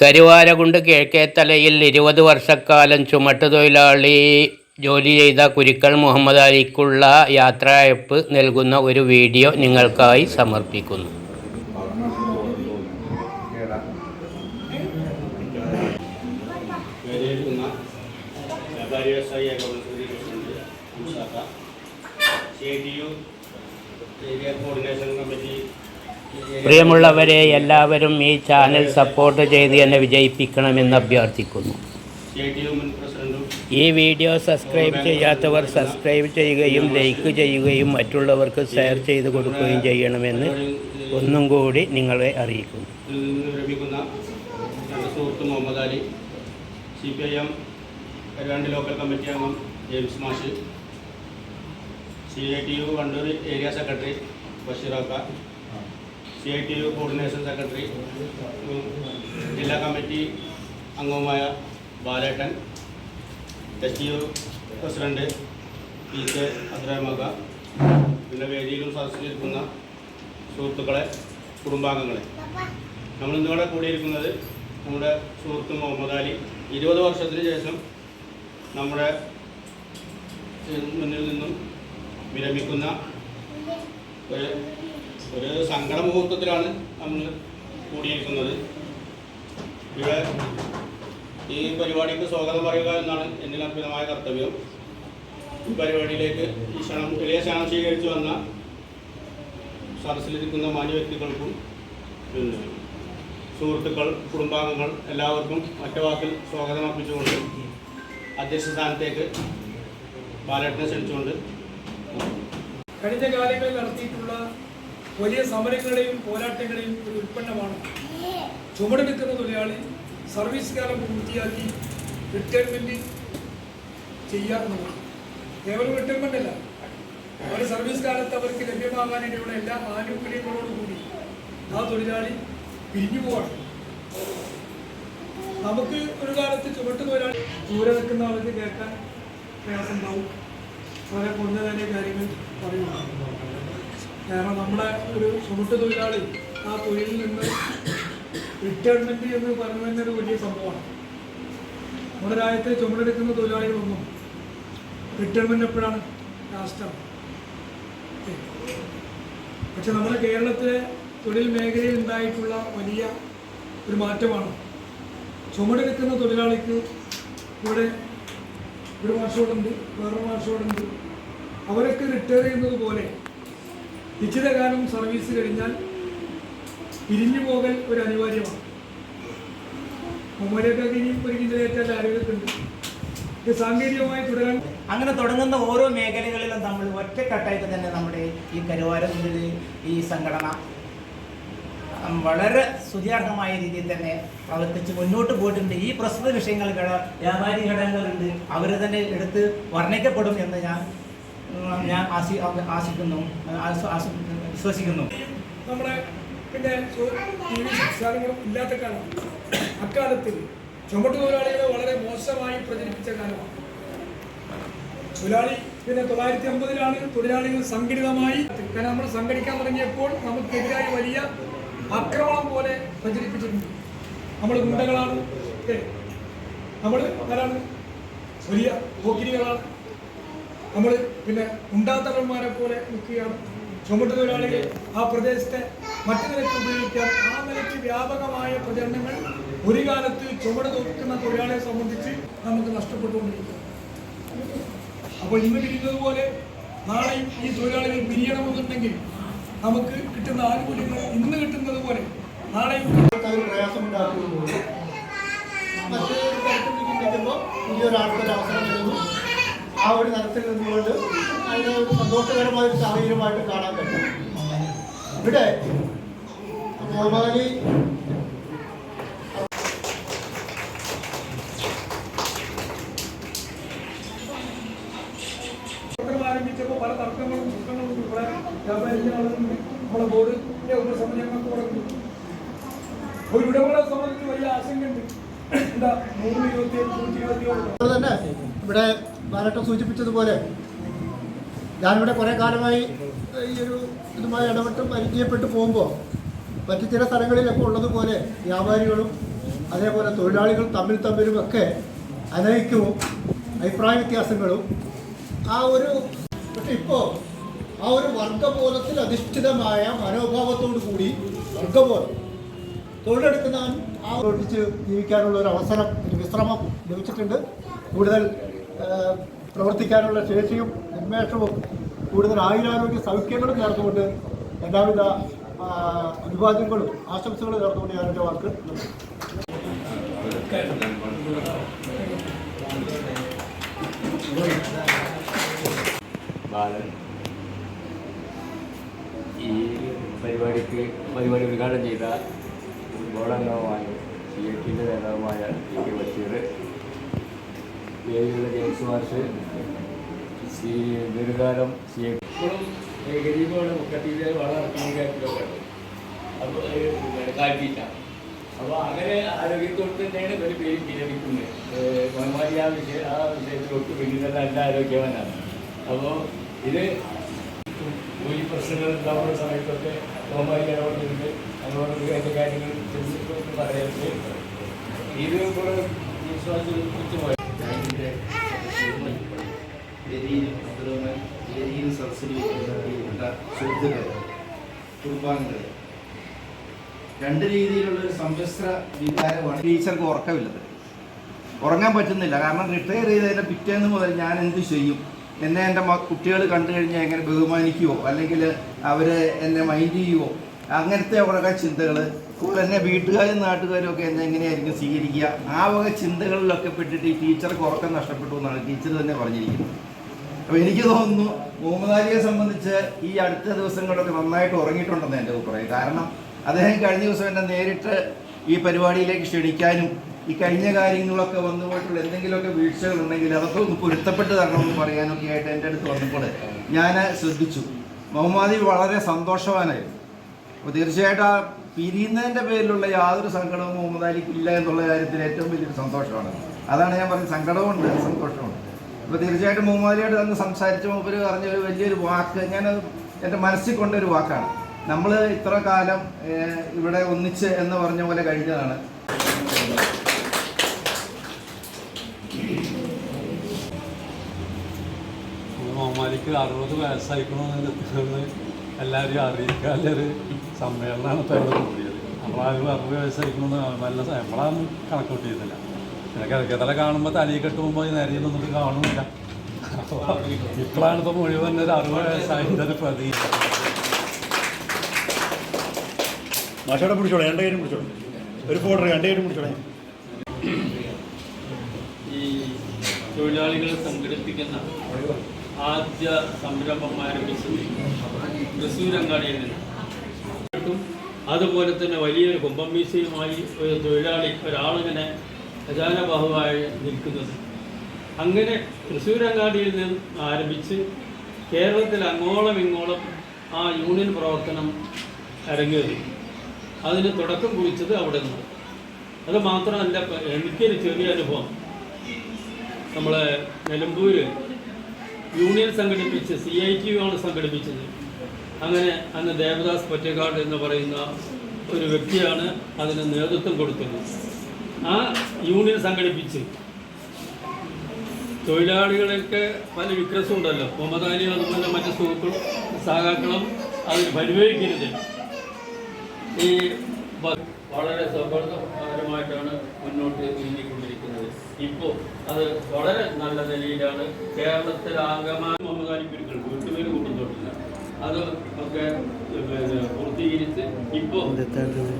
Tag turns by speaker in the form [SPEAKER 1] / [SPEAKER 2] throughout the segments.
[SPEAKER 1] കരുവാരകുണ്ട് കിഴക്കേത്തലയിൽ 20 വർഷക്കാലം ചുമട്ടുതൊഴിലാളി ജോലി ചെയ്ത കുരിക്കൽ മുഹമ്മദ് അലിക്കുള്ള യാത്രയയപ്പ് നൽകുന്ന ഒരു വീഡിയോ നിങ്ങൾക്കായി സമർപ്പിക്കുന്നു. പ്രിയമുള്ളവരെ, എല്ലാവരും ഈ ചാനൽ സപ്പോർട്ട് ചെയ്ത് എന്നെ വിജയിപ്പിക്കണമെന്ന് അഭ്യർത്ഥിക്കുന്നു. ഈ വീഡിയോ സബ്സ്ക്രൈബ് ചെയ്യാത്തവർ സബ്സ്ക്രൈബ് ചെയ്യുകയും ലൈക്ക് ചെയ്യുകയും മറ്റുള്ളവർക്ക് ഷെയർ ചെയ്ത് കൊടുക്കുകയും ചെയ്യണമെന്ന് ഒന്നും കൂടി നിങ്ങളെ അറിയിക്കുന്നു.
[SPEAKER 2] Muhammad Ali, CPIM Karuvarakundu local committee അംഗം ജെയിംസ് മാഷ്, CITU വണ്ടൂർ ഏരിയ സെക്രട്ടറി ബഷീറാക്ക, CITU കോർഡിനേഷൻ സെക്രട്ടറി ജില്ലാ കമ്മിറ്റി അംഗവുമായ ബാലേട്ടൻ, STU പ്രസിഡന്റ് PC അബ്ദുറഹ്മാൻ, പിന്നെ വേദിയിലും സദസ്സിലിരിക്കുന്ന സുഹൃത്തുക്കളെ, കുടുംബാംഗങ്ങളെ, നമ്മൾ ഇന്നിവിടെ കൂടിയിരിക്കുന്നത് നമ്മുടെ സുഹൃത്ത് മുഹമ്മദ് അലി 20 വർഷത്തിന് ശേഷം നമ്മുടെ മുന്നിൽ നിന്നും വിരമിക്കുന്ന ഒരു സങ്കട മുഹൂർത്തത്തിലാണ് നമ്മൾ കൂടിയിരിക്കുന്നത്. ഇവിടെ ഈ പരിപാടിക്ക് സ്വാഗതം പറയുക എന്നാണ് എൻ്റെ അർപ്പിതമായ കർത്തവ്യം. ഈ പരിപാടിയിലേക്ക് ഈ വലിയ ക്ഷണം സ്വീകരിച്ചു വന്ന സദസ്സിലിരിക്കുന്ന മാന്യ വ്യക്തികൾക്കും പിന്നെ സുഹൃത്തുക്കൾ, കുടുംബാംഗങ്ങൾ എല്ലാവർക്കും ഒറ്റ വാക്കിൽ സ്വാഗതം അർപ്പിച്ചുകൊണ്ട് അധ്യക്ഷ സ്ഥാനത്തേക്ക് ബാലേട്ടനെ ക്ഷണിച്ചുകൊണ്ട്.
[SPEAKER 3] കഴിഞ്ഞ കാലങ്ങളിൽ നടത്തിയിട്ടുള്ള വലിയ സമരങ്ങളുടെയും പോരാട്ടങ്ങളുടെയും ഒരു ഉൽപ്പന്നമാണ് ചുമടെടുക്കുന്ന തൊഴിലാളി സർവീസ് കാലം പൂർത്തിയാക്കി റിട്ടയർമെൻറ്റ് ചെയ്യുക എന്നുള്ളത്. കേവലം റിട്ടയർമെൻ്റ് അല്ല, അവർ സർവീസ് കാലത്ത് അവർക്ക് ലഭ്യമാകാനുള്ള എല്ലാ ആനുകൂല്യങ്ങളോടുകൂടി ആ തൊഴിലാളി പിരിഞ്ഞു പോവാണ്. നമുക്ക് ഒരു കാലത്ത് ചുമട്ടുതൊഴിലാളി ദൂരെ നിൽക്കുന്ന ആൾക്ക് കേൾക്കാൻ പ്രയാസമുണ്ടാവും, അവരെ കൊണ്ട തന്നെ കാര്യങ്ങൾ പറയുന്നു. കാരണം നമ്മളെ ഒരു ചുമട്ടുതൊഴിലാളി ആ തൊഴിലിൽ നിന്ന് റിട്ടയർമെൻറ്റ് എന്ന് പറയുന്നത് തന്നെ ഒരു വലിയ സംഭവമാണ്. നമ്മുടെ രാജ്യത്തെ ചുമടെടുക്കുന്ന തൊഴിലാളികളൊന്നും റിട്ടയർമെൻറ്റ് എപ്പോഴാണ്? ലാസ്റ്റാണ്. പക്ഷെ നമ്മുടെ കേരളത്തിലെ തൊഴിൽ മേഖലയിൽ ഉണ്ടായിട്ടുള്ള വലിയ ഒരു മാറ്റമാണ് ചുമടെടുക്കുന്ന തൊഴിലാളിക്ക് ഇവിടെ ഒരു മാർഷോടുണ്ട്, വേറൊരു മാർഷോടുണ്ട്. അവരൊക്കെ റിട്ടയർ ചെയ്യുന്നത് പോലെ നിശ്ചിത കാലം സർവീസ് കഴിഞ്ഞാൽ പിരിഞ്ഞു പോകൽ ഒരു അനിവാര്യമാണ്. മുമ്പൊക്കെ ഇനിയും ഒരു കിഞ്ചലേറ്റാൽ ആരോഗ്യത്തുണ്ട്. ഇത് സാങ്കേതികമായി തുടരാൻ
[SPEAKER 4] അങ്ങനെ തുടങ്ങുന്ന ഓരോ മേഖലകളിലും നമ്മൾ ഒറ്റക്കെട്ടായിട്ട് തന്നെ നമ്മുടെ ഈ കരുവാരകുണ്ടിൽ ഈ സംഘടന വളരെ സുദീർഘമായ രീതിയിൽ തന്നെ പ്രവർത്തിച്ച് മുന്നോട്ട് പോയിട്ടുണ്ട്. ഈ പ്രസ്തുത വിഷയങ്ങൾ വ്യാപാരി ഘടകങ്ങളുണ്ട്, അവർ തന്നെ എടുത്ത് വർണ്ണിക്കപ്പെടും എന്ന് ഞാൻ ആശിക്കുന്നു, വിശ്വസിക്കുന്നു.
[SPEAKER 3] നമ്മുടെ പിന്നെ സംസ്ഥാനങ്ങളും ഇല്ലാത്ത കാലം, അക്കാലത്തിൽ ചുമട്ട് തൊഴിലാളികളെ വളരെ മോശമായി പ്രചരിപ്പിച്ച കാലമാണ്. തൊഴിലാളി പിന്നെ 1950 തൊഴിലാളികൾ സംഘടിതമായി, കാരണം നമ്മൾ സംഘടിക്കാൻ തുടങ്ങിയപ്പോൾ നമുക്കെതിരായി വലിയ ആക്രമണം പോലെ പ്രചരിപ്പിച്ചിട്ടുണ്ട്. നമ്മൾ ഗുണ്ടകളാണ്, നമ്മൾ ആരാണ്? വലിയ പോക്കിരികളാണ്, നമ്മൾ പിന്നെ ഗുണ്ടാത്തലന്മാരെ പോലെ നിൽക്കുകയാണ്. ചുമട്ട് തൊഴിലാളികൾ ആ പ്രദേശത്തെ മറ്റു നിലയ്ക്ക് ഉപയോഗിക്കാൻ ആ നിലയ്ക്ക് വ്യാപകമായ പ്രചരണങ്ങൾ ഒരു കാലത്ത് ചുമട് നോക്കുന്ന തൊഴിലാളിയെ സംബന്ധിച്ച് നമുക്ക് നഷ്ടപ്പെട്ടുകൊണ്ടിരിക്കുക. അപ്പോൾ ഇന്ന് പിരിയുന്നത് പോലെ നാളെയും ഈ തൊഴിലാളികൾ പിരിയണമെന്നുണ്ടെങ്കിൽ നമുക്ക് കിട്ടുന്ന ആനുകൂല്യങ്ങൾ ഇന്ന് കിട്ടുന്നത് പോലെ നാളെയും
[SPEAKER 5] പ്രയാസമുണ്ടാക്കുമ്പോൾ മറ്റൊരു തരത്തിൽ ചിന്തിക്കുമ്പോൾ പുതിയൊരാൾക്കൊരു അവസരം വരുന്നു. ആ ഒരു തരത്തിൽ നിന്നുകൊണ്ട് അതിനെ ഒരു സന്തോഷകരമായ ഒരു സാഹചര്യമായിട്ട് കാണാൻ പറ്റും. ഇവിടെ മുഹമ്മദ്
[SPEAKER 3] ആരംഭിച്ചപ്പോൾ പല തർക്കങ്ങളും ദുഃഖങ്ങളും ഇവിടെ നമ്മളെ ബോർഡിന്റെ ഒരു സമയങ്ങൾക്ക് തുടങ്ങി. ഒരു ഇടപെടലെ സംബന്ധിച്ച് വലിയ ആശങ്കയുണ്ട്. എന്താ 127
[SPEAKER 5] തന്നെ ഇവിടെ ബാലേട്ടൻ സൂചിപ്പിച്ചതുപോലെ ഞാനിവിടെ കുറേ കാലമായി ഈ ഒരു ഇതുമായി ഇടപെട്ട് പരിചയപ്പെട്ടു പോകുമ്പോൾ മറ്റു ചില സ്ഥലങ്ങളിലൊക്കെ ഉള്ളതുപോലെ വ്യാപാരികളും അതേപോലെ തൊഴിലാളികൾ തമ്മിലുമൊക്കെ അനൈക്യവും അഭിപ്രായ വ്യത്യാസങ്ങളും പക്ഷെ ഇപ്പോൾ ആ ഒരു വർഗബോധത്തിൽ അധിഷ്ഠിതമായ മനോഭാവത്തോടു കൂടി വർഗബോധം തൊഴിലെടുക്കുന്ന പ്രവർത്തിച്ച് ജീവിക്കാനുള്ള ഒരു അവസരം, ഒരു വിശ്രമം ലഭിച്ചിട്ടുണ്ട്. കൂടുതൽ പ്രവർത്തിക്കാനുള്ള ശേഷിയും ഉന്മേഷവും കൂടുതൽ ആയുരാരോഗ്യ സൗഖ്യങ്ങളും ചേർത്തുകൊണ്ട് എല്ലാവിധ അഭിവാദ്യങ്ങളും ആശംസകളും ചേർത്തുകൊണ്ട് ഞാൻ എൻ്റെ വാക്ക്
[SPEAKER 6] ബാലൻ ഈ പരിപാടി ഉദ്ഘാടനം ചെയ്ത ബോർഡംഗവുമായ CIT-ൻ്റെ നേതാവുമായ K. ബഷീർ, വേദിയിലുള്ള ജെയിംസ് മാഷ്, ദീർഘകാലം ഗരീബോടെ മുക്കത്തിൻ്റെ വളർത്തിയൊക്കെ അപ്പോൾ കാഴ്ചയില്ല. അപ്പോൾ അങ്ങനെ ആരോഗ്യത്തോട് തന്നെയാണ് ഒരു പേര് വിരമിക്കുന്നത്. മന്മാരി ആ വിഷയത്തിലൊട്ട് പിന്നീട് നല്ല ആരോഗ്യവാനാണ്. അപ്പോൾ ഇത് ഈ പ്രശ്നങ്ങൾ ഉണ്ടാവുന്ന സമയത്തൊക്കെ മന്മാരി ഇടപെടുന്നുണ്ട്. അതുകൊണ്ട് അതിൻ്റെ കാര്യങ്ങൾ പറയുന്നത് ഇത് കൂടെ വിശ്വാസിച്ച് പോയി
[SPEAKER 7] വേദിയിൽ സദസ്സിൽ സുഹൃത്തുക്കൾ, കുടുംബാംഗങ്ങൾ, രണ്ട് രീതിയിലുള്ളൊരു സമ്മിശ്ര വികാരമാണ്. ടീച്ചർക്ക് ഉറങ്ങാൻ പറ്റുന്നില്ല. കാരണം റിട്ടയർ ചെയ്തതിൻ്റെ പിറ്റേന്ന് മുതൽ ഞാൻ എന്ത് ചെയ്യും, എന്നെ എൻ്റെ കുട്ടികൾ കണ്ടു കഴിഞ്ഞാൽ എങ്ങനെ ബഹുമാനിക്കുമോ, അല്ലെങ്കിൽ അവർ എന്നെ മൈൻഡ് ചെയ്യുമോ, അങ്ങനത്തെ കുറേ ചിന്തകൾ. അപ്പോൾ എന്നെ വീട്ടുകാരും നാട്ടുകാരും ഒക്കെ എന്നെ എങ്ങനെയായിരിക്കും സ്വീകരിക്കുക, ആ വക ചിന്തകളിലൊക്കെ പെട്ടിട്ട് ഈ ടീച്ചർക്ക് ഉറക്കം നഷ്ടപ്പെട്ടു എന്നാണ് ടീച്ചർ തന്നെ പറഞ്ഞിരിക്കുന്നത്. അപ്പോൾ എനിക്ക് തോന്നുന്നു മുഹമ്മദ് അലിയെ സംബന്ധിച്ച് ഈ അടുത്ത ദിവസങ്ങളിലൊക്കെ നന്നായിട്ട് ഉറങ്ങിയിട്ടുണ്ടെന്ന് എൻ്റെ അഭിപ്രായം. കാരണം അദ്ദേഹം കഴിഞ്ഞ ദിവസം എന്നെ നേരിട്ട് ഈ പരിപാടിയിലേക്ക് ക്ഷണിക്കാനും ഈ കഴിഞ്ഞ കാര്യങ്ങളൊക്കെ വന്നു പോയിട്ടുള്ള എന്തെങ്കിലുമൊക്കെ വീഴ്ചകളുണ്ടെങ്കിൽ അതൊക്കെ ഒന്ന് പൊരുത്തപ്പെട്ട് തരണമെന്ന് പറയാനൊക്കെ ആയിട്ട് എൻ്റെ അടുത്ത് വന്നപ്പോൾ ഞാൻ ശ്രദ്ധിച്ചു. മുഹമ്മദ് അലി വളരെ സന്തോഷവാനായിരുന്നു. അപ്പോൾ തീർച്ചയായിട്ടും ആ പിരിയുന്നതിൻ്റെ പേരിലുള്ള യാതൊരു സങ്കടവും മുഹമ്മദ് അലിക്ക് ഇല്ല എന്നുള്ള കാര്യത്തിൽ ഏറ്റവും വലിയൊരു സന്തോഷമാണ്. അതാണ് ഞാൻ പറഞ്ഞത്, സങ്കടമുണ്ട്, സന്തോഷമുണ്ട്. അപ്പോൾ തീർച്ചയായിട്ടും മുഹമ്മദ് അലിയോട് അന്ന് സംസാരിച്ച മൂപ്പര് പറഞ്ഞൊരു വലിയൊരു വാക്ക് ഞാനത് എൻ്റെ മനസ്സിൽ കൊണ്ടൊരു വാക്കാണ്. നമ്മൾ ഇത്ര കാലം ഇവിടെ ഒന്നിച്ച് എന്ന് പറഞ്ഞ പോലെ കഴിഞ്ഞതാണ്.
[SPEAKER 8] മുഹമ്മദിക്ക് 60 വയസ്സായിക്കണമെന്ന് എല്ലാവരും അറിയിക്കാനൊരു സമ്മേളനമാണ് ഇപ്പോൾ ഇവിടെ കൂടിയത്. നമ്മളാരും 60 വയസ്സായിക്കണമെന്ന് നമ്മളാണ് കണക്ക് കൂട്ടിയിരുന്നില്ല. പിന്നെ കിഴക്കത്തല കാണുമ്പോൾ തലയിൽ കെട്ടുമ്പോൾ നേരെയൊന്നും കാണുന്നില്ല. അപ്പോൾ ഇപ്പോഴാണ് ഇപ്പോൾ മുഴുവൻ ഒരു 60 വയസ്സായതിൻ്റെ ഒരു പ്രതീക്ഷ.
[SPEAKER 9] മാഷോടെ പിടിച്ചോളെ, രണ്ട് കൈരും പിടിച്ചോളെ, ഒരു ഫോട്ടോ രണ്ട് കൈരും പിടിച്ചോളെ.
[SPEAKER 10] ഈ തൊഴിലാളികളെ സംഘടിപ്പിക്കുന്ന ആദ്യ സംരംഭം ആരംഭിച്ചത് തൃശ്ശൂരങ്ങാടിയിൽ നിന്ന്. അതുപോലെ തന്നെ വലിയൊരു കുംഭമീശയുമായി ഒരു തൊഴിലാളി ഒരാളിങ്ങനെ ഖജാനബാഹുവായി നിൽക്കുന്നത്. അങ്ങനെ തൃശ്ശൂരങ്ങാടിയിൽ നിന്ന് ആരംഭിച്ച് കേരളത്തിൽ അങ്ങോളം ഇങ്ങോളം ആ യൂണിയൻ പ്രവർത്തനം അരങ്ങേറി. അതിന് തുടക്കം കുറിച്ചത് അവിടെ നിന്ന്. അത് മാത്രമല്ല, എനിക്കൊരു ചെറിയ അനുഭവം. നമ്മളെ നിലമ്പൂർ യൂണിയൻ സംഘടിപ്പിച്ച് CIT ആണ് സംഘടിപ്പിച്ചത്. അങ്ങനെ അന്ന് ദേവദാസ് പൊറ്റേക്കാട് എന്ന് പറയുന്ന ഒരു വ്യക്തിയാണ് അതിന് നേതൃത്വം കൊടുത്തത്. ആ യൂണിയൻ സംഘടിപ്പിച്ച് തൊഴിലാളികളൊക്കെ പല വിക്രസും ഉണ്ടല്ലോ, മുഹമ്മദ് അലി അതുപോലെ മറ്റ് സുഹൃത്തുക്കളും സഹാക്കളും അതിന് പരിവേൽക്കരുത്. ഈ വളരെ സൗഹാർദ്ദപരമായിട്ടാണ് മുന്നോട്ട് നീങ്ങിക്കൊണ്ടിരിക്കുന്നത്. ഇപ്പോൾ അത് വളരെ നല്ല നിലയിലാണ്. കേരളത്തിലാകമാനം മുഹമ്മദ് അലി പിരികൾ വീട്ടുപേര് കൂട്ടുന്നില്ല. അത് ഒക്കെ പൂർത്തീകരിച്ച് ഇപ്പോൾ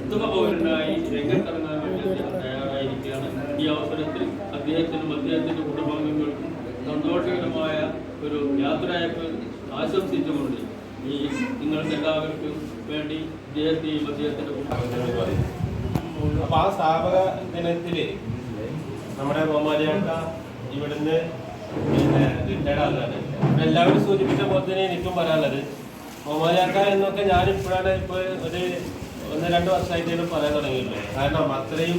[SPEAKER 10] ഉത്തമ പൗരനായി രംഗത്തിറങ്ങാൻ വേണ്ടി തയ്യാറായിരിക്കുകയാണ്. ഈ അവസരത്തിൽ അദ്ദേഹത്തിൻ്റെ കുടുംബാംഗങ്ങൾക്കും സന്തോഷകരമായ ഒരു യാത്രയപ്പ് ആശംസിച്ചുകൊണ്ട് ഈ നിങ്ങൾക്ക് എല്ലാവർക്കും വേണ്ടി അദ്ദേഹത്തെയും അദ്ദേഹത്തിൻ്റെ കുടുംബാംഗങ്ങൾ പറയും.
[SPEAKER 2] അപ്പോൾ ആ സ്ഥാപക ദിനത്തിൽ നമ്മുടെ ബഹുമാനിയാക്ക ഇവിടുന്ന് റിട്ടയർഡ് ആകുന്നത് എല്ലാവരും സൂചിപ്പിച്ച പോലെ തന്നെ എനിക്കും പറയാനുള്ളത്, ബഹുമാനിയാക്ക എന്നൊക്കെ ഞാനിപ്പോഴാണ് ഇപ്പോൾ ഒരു 1-2 വർഷമായിട്ടാണ് പറയാൻ തുടങ്ങിയിട്ടുള്ളത്. കാരണം അത്രയും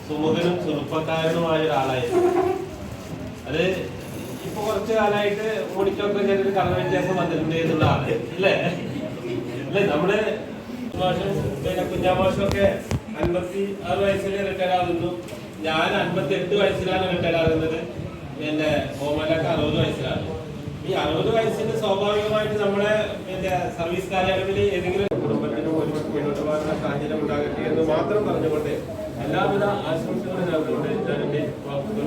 [SPEAKER 2] സുമുഖനും ചെറുപ്പക്കാരനുമായ ഒരാളായിരുന്നു. അത് ഇപ്പോൾ കുറച്ച് കാലമായിട്ട് ഓടിച്ചൊക്കെ ചെറിയൊരു കളർ വ്യത്യാസം വന്നിട്ടുണ്ട് എന്നുള്ളതാണ് അല്ലേ. നമ്മള് മാഷും പിന്നെ കുഞ്ഞാമാഷും ഒക്കെ
[SPEAKER 11] 56 വയസ്സിൽ റിട്ടയർ ആകുന്നു. ഞാൻ 58 വയസ്സിലാണ് റിട്ടയർ ആകുന്നത്. എൻ്റെ ഓമലൊക്കെ 60 വയസ്സിലാണ്. ഈ 60 വയസ്സിന് സ്വാഭാവികമായിട്ട് നമ്മുടെ സർവീസ് കാലയളവിൽ ഏതെങ്കിലും കുടുംബത്തിനും ഒരു മുന്നോട്ട് പോകുന്ന സാഹചര്യം ഉണ്ടാകട്ടെ എന്ന് മാത്രം പറഞ്ഞുകൊണ്ട് എല്ലാവിധ ആശംസകളും നൽകുകൊണ്ട് ഞാൻ എൻ്റെ വാക്കുകൾ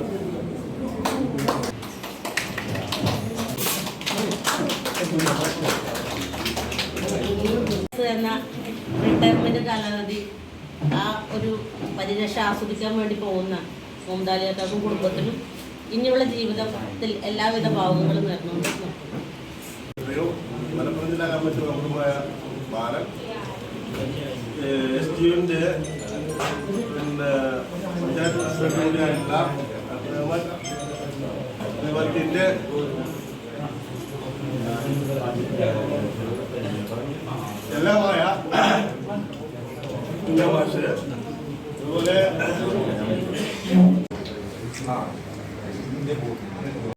[SPEAKER 12] എന്ന റിട്ടയർമെന്റ് കാലാവധി ആ ഒരു പരിരക്ഷ ആസ്വദിക്കാൻ വേണ്ടി പോകുന്ന മുംതാലിയാക്കാർക്കും കുടുംബത്തിനും ഇനിയുള്ള ജീവിതത്തിൽ എല്ലാവിധ ഭാവങ്ങളും നേർന്നുകൊണ്ട്
[SPEAKER 11] മലപ്പുറം ജില്ലാ കമ്മിറ്റി അംഗമായ ബാലൻ SGUവിൻ്റെ പഞ്ചായത്ത് പ്രസിഡന്റിനായിട്ടുള്ള വർക്കിൻ്റെ എല്ലാമായ മാഷ് അതുപോലെ